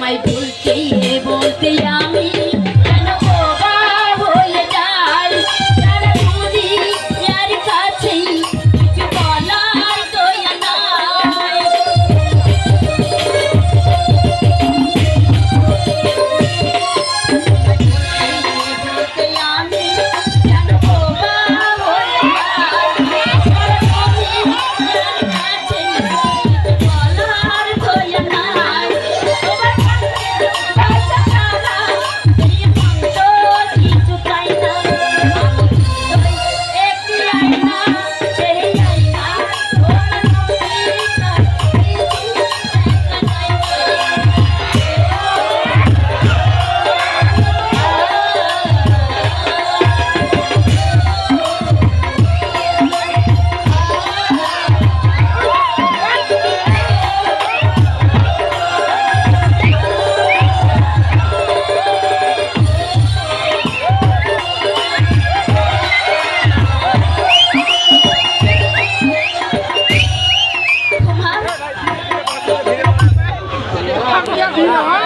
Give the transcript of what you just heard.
তোমায় বলতে বলতে আমি কেন বোবা হয়ে যাই সারা দুনিয়ার কাছে কিছু বলার দয়া নাই বলতে আমি কেন বোবা হয়ে যাই সারা দুনিয়ার কাছে কিছু বলার দয়া নাই তোমার কাছে ছাড়া এই মন্দ কিছু চাই না আমি একটি আয়না সেই আয়না ওর তোমার